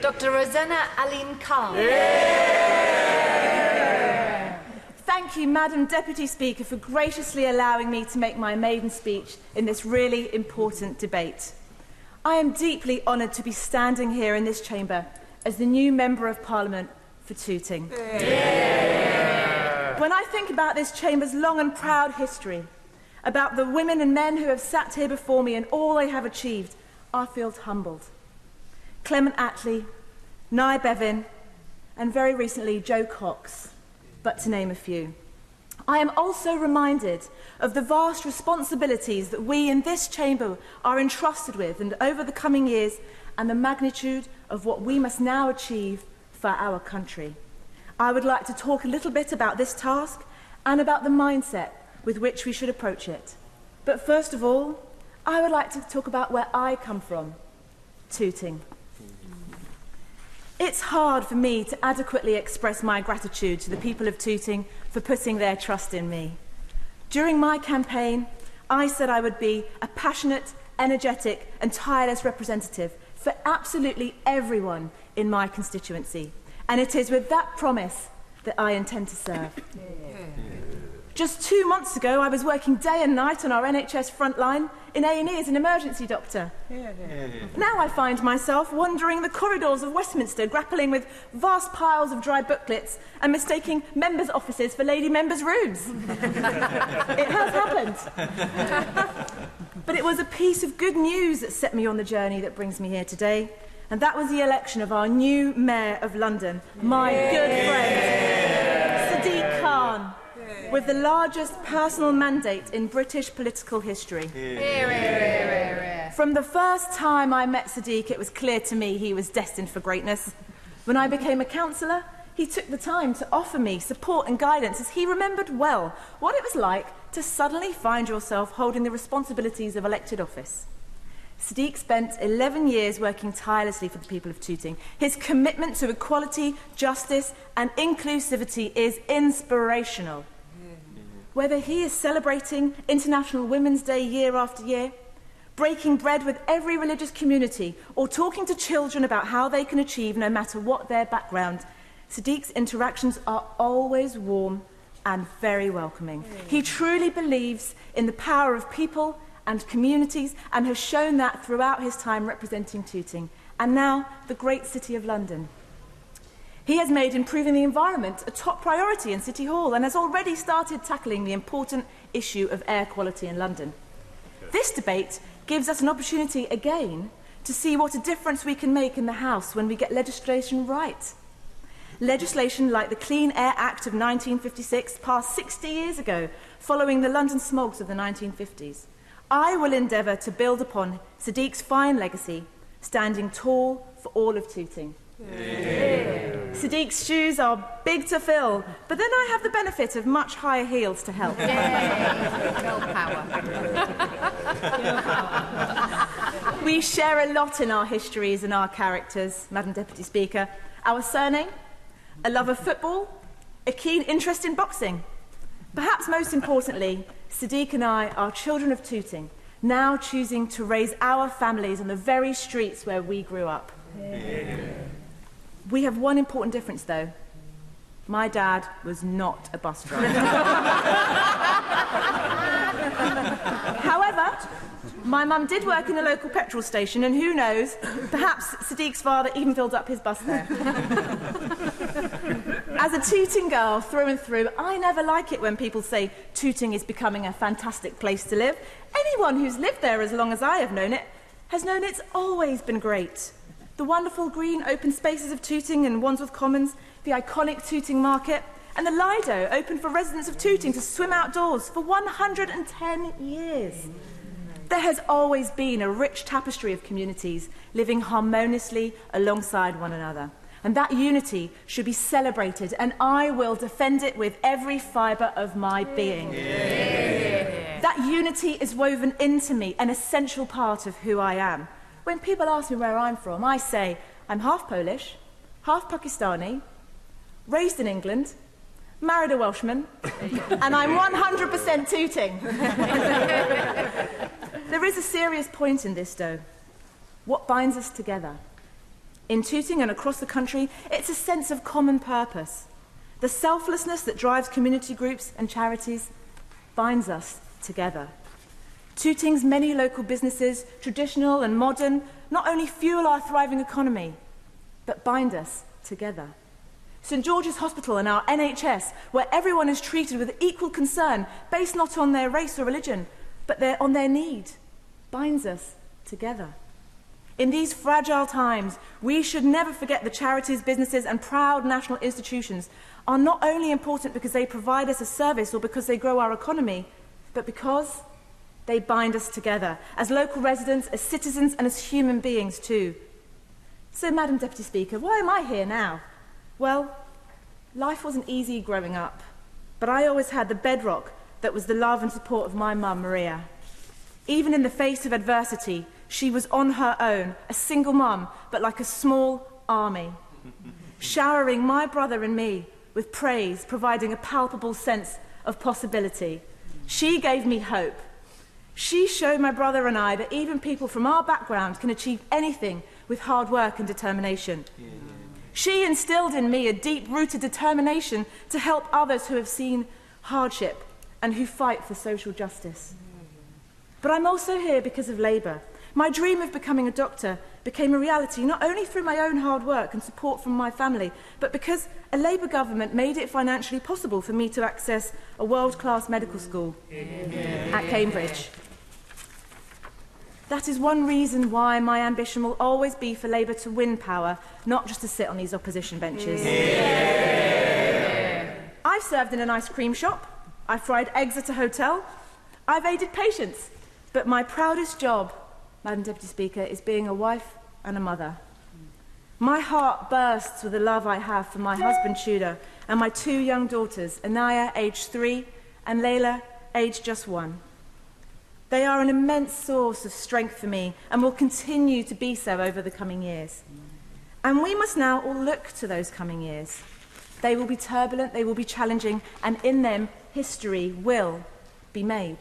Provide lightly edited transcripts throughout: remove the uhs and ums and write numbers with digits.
Dr. Rosena Allin-Khan. Thank you, Madam Deputy Speaker, for graciously allowing me to make my maiden speech in this really important debate. I am deeply honoured to be standing here in this chamber as the new Member of Parliament for Tooting. When I think about this chamber's long and proud history, about the women and men who have sat here before me and all they have achieved, I feel humbled. Clement Attlee, Nye Bevan, and very recently Jo Cox, but to name a few. I am also reminded of the vast responsibilities that we in this chamber are entrusted with and over the coming years, and the magnitude of what we must now achieve for our country. I would like to talk a little bit about this task and about the mindset with which we should approach it. But first of all, I would like to talk about where I come from, Tooting. It's hard for me to adequately express my gratitude to the people of Tooting for putting their trust in me. During my campaign, I said I would be a passionate, energetic and tireless representative for absolutely everyone in my constituency. And it is with that promise that I intend to serve. Just 2 months ago, I was working day and night on our NHS frontline in A&E as an emergency doctor. Now I find myself wandering the corridors of Westminster, grappling with vast piles of dry booklets and mistaking members' offices for lady members' rooms. It has happened. But it was a piece of good news that set me on the journey that brings me here today, and that was the election of our new Mayor of London, my good friend, Sadiq Khan, with the largest personal mandate in British political history. From the first time I met Sadiq, it was clear to me he was destined for greatness. When I became a councillor, he took the time to offer me support and guidance, as he remembered well what it was like to suddenly find yourself holding the responsibilities of elected office. Sadiq spent 11 years working tirelessly for the people of Tooting. His commitment to equality, justice and inclusivity is inspirational. Whether he is celebrating International Women's Day year after year, breaking bread with every religious community, or talking to children about how they can achieve no matter what their background, Sadiq's interactions are always warm and very welcoming. He truly believes in the power of people and communities and has shown that throughout his time representing Tooting and now the great city of London. He has made improving the environment a top priority in City Hall and has already started tackling the important issue of air quality in London. This debate gives us an opportunity again to see what a difference we can make in the House when we get legislation right. Legislation like the Clean Air Act of 1956, passed 60 years ago, following the London smogs of the 1950s. I will endeavour to build upon Sadiq's fine legacy, standing tall for all of Tooting. Sadiq's shoes are big to fill, but then I have the benefit of much higher heels to help. Girl power. We share a lot in our histories and our characters, Madam Deputy Speaker. Our surname, a love of football, a keen interest in boxing. Perhaps most importantly, Sadiq and I are children of Tooting, now choosing to raise our families on the very streets where we grew up. We have one important difference, though. My dad was not a bus driver. However, my mum did work in a local petrol station, and who knows, perhaps Sadiq's father even filled up his bus there. As a Tooting girl through and through, I never like it when people say Tooting is becoming a fantastic place to live. Anyone who's lived there as long as I have known it has known it's always been great. The wonderful green open spaces of Tooting and Wandsworth Commons, the iconic Tooting Market, and the Lido, open for residents of Tooting to swim outdoors for 110 years. There has always been a rich tapestry of communities living harmoniously alongside one another. And that unity should be celebrated, and I will defend it with every fibre of my being. That unity is woven into me, an essential part of who I am. When people ask me where I'm from, I say I'm half Polish, half Pakistani, raised in England, married a Welshman, and I'm 100% Tooting. There is a serious point in this, though. What binds us together? In Tooting and across the country, it's a sense of common purpose. The selflessness that drives community groups and charities binds us together. Tooting's many local businesses, traditional and modern, not only fuel our thriving economy, but bind us together. St George's Hospital and our NHS, where everyone is treated with equal concern, based not on their race or religion, but on their need, binds us together. In these fragile times, we should never forget the charities, businesses and proud national institutions are not only important because they provide us a service or because they grow our economy, but because they bind us together as local residents, as citizens and as human beings too. So, Madam Deputy Speaker, why am I here now? Well, life wasn't easy growing up, but I always had the bedrock that was the love and support of my mum, Maria. Even in the face of adversity, she was on her own, a single mum, but like a small army, showering my brother and me with praise, providing a palpable sense of possibility. She gave me hope. She showed my brother and I that even people from our background can achieve anything with hard work and determination. She instilled in me a deep-rooted determination to help others who have seen hardship and who fight for social justice. But I'm also here because of Labour. My dream of becoming a doctor became a reality not only through my own hard work and support from my family, but because a Labour government made it financially possible for me to access a world-class medical school at Cambridge. That is one reason why my ambition will always be for Labour to win power, not just to sit on these opposition benches. I've served in an ice cream shop, I've fried eggs at a hotel, I've aided patients, but my proudest job, Madam Deputy Speaker, is being a wife and a mother. My heart bursts with the love I have for my husband Tudor and my two young daughters, Anaya, aged 3, and Layla, aged just 1. They are an immense source of strength for me and will continue to be so over the coming years. And we must now all look to those coming years. They will be turbulent, they will be challenging, and in them, history will be made.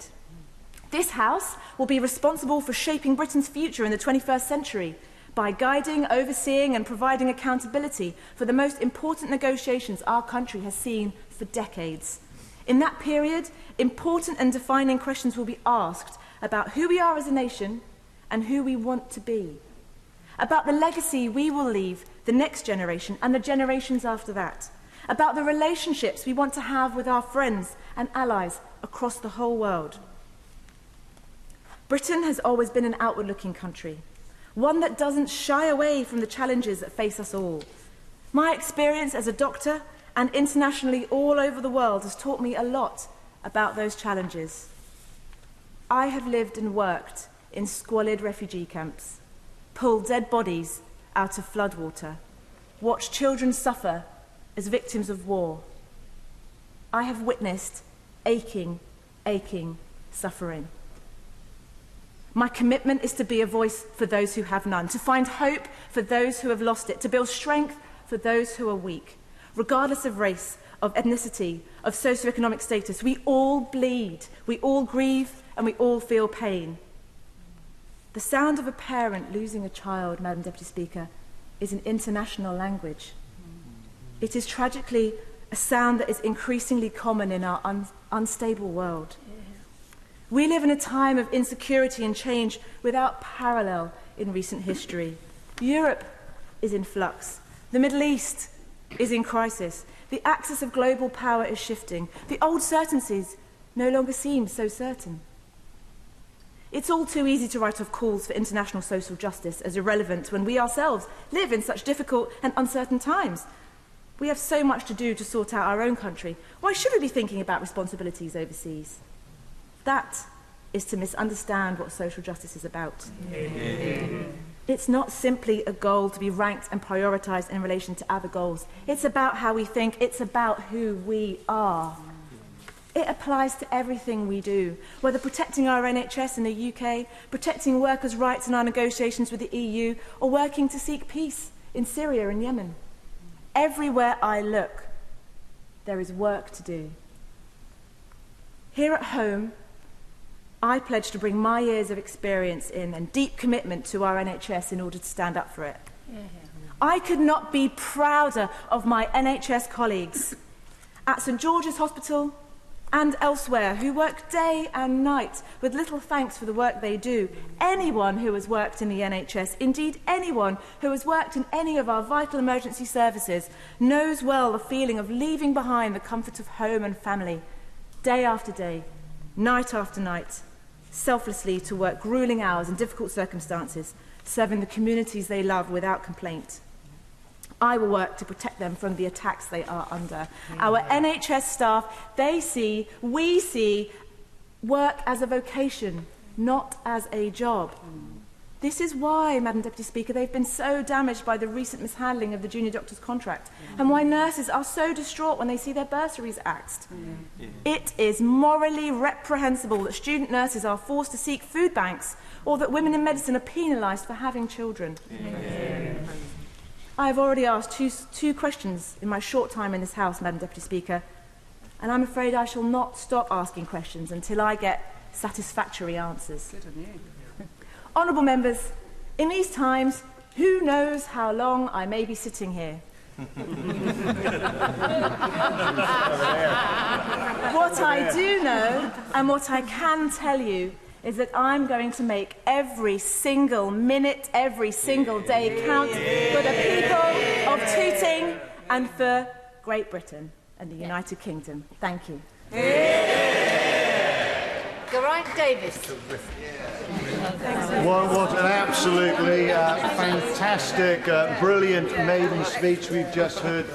This House will be responsible for shaping Britain's future in the 21st century by guiding, overseeing and providing accountability for the most important negotiations our country has seen for decades. In that period, important and defining questions will be asked about who we are as a nation and who we want to be, about the legacy we will leave the next generation and the generations after that, about the relationships we want to have with our friends and allies across the whole world. Britain has always been an outward-looking country, one that doesn't shy away from the challenges that face us all. My experience as a doctor and internationally all over the world has taught me a lot about those challenges. I have lived and worked in squalid refugee camps, pulled dead bodies out of floodwater, watched children suffer as victims of war. I have witnessed aching suffering. My commitment is to be a voice for those who have none, to find hope for those who have lost it, to build strength for those who are weak. Regardless of race, of ethnicity, of socioeconomic status, we all bleed, we all grieve, and we all feel pain. The sound of a parent losing a child, Madam Deputy Speaker, is an international language. It is tragically a sound that is increasingly common in our unstable world. We live in a time of insecurity and change without parallel in recent history. Europe is in flux. The Middle East is in crisis. The axis of global power is shifting. The old certainties no longer seem so certain. It's all too easy to write off calls for international social justice as irrelevant when we ourselves live in such difficult and uncertain times. We have so much to do to sort out our own country. Why should we be thinking about responsibilities overseas? That is to misunderstand what social justice is about. It's not simply a goal to be ranked and prioritised in relation to other goals. It's about how we think. It's about who we are. It applies to everything we do, whether protecting our NHS in the UK, protecting workers' rights in our negotiations with the EU, or working to seek peace in Syria and Yemen. Everywhere I look, there is work to do. Here at home, I pledge to bring my years of experience in and deep commitment to our NHS in order to stand up for it. I could not be prouder of my NHS colleagues at St George's Hospital and elsewhere who work day and night with little thanks for the work they do. Anyone who has worked in the NHS, indeed anyone who has worked in any of our vital emergency services, knows well the feeling of leaving behind the comfort of home and family, day after day, night after night, selflessly to work gruelling hours in difficult circumstances, serving the communities they love without complaint. I will work to protect them from the attacks they are under. Our NHS staff, we see work as a vocation, not as a job. This is why, Madam Deputy Speaker, they've been so damaged by the recent mishandling of the junior doctor's contract, and why nurses are so distraught when they see their bursaries axed. It is morally reprehensible that student nurses are forced to seek food banks, or that women in medicine are penalised for having children. I have already asked two questions in my short time in this House, Madam Deputy Speaker, and I'm afraid I shall not stop asking questions until I get satisfactory answers. Honourable members, in these times, who knows how long I may be sitting here? What I do know, and what I can tell you, is that I'm going to make every single minute, every single day count for the people of Tooting and for Great Britain and the United Kingdom. Thank you. Geraint Davis. What an absolutely fantastic, brilliant maiden speech we've just heard.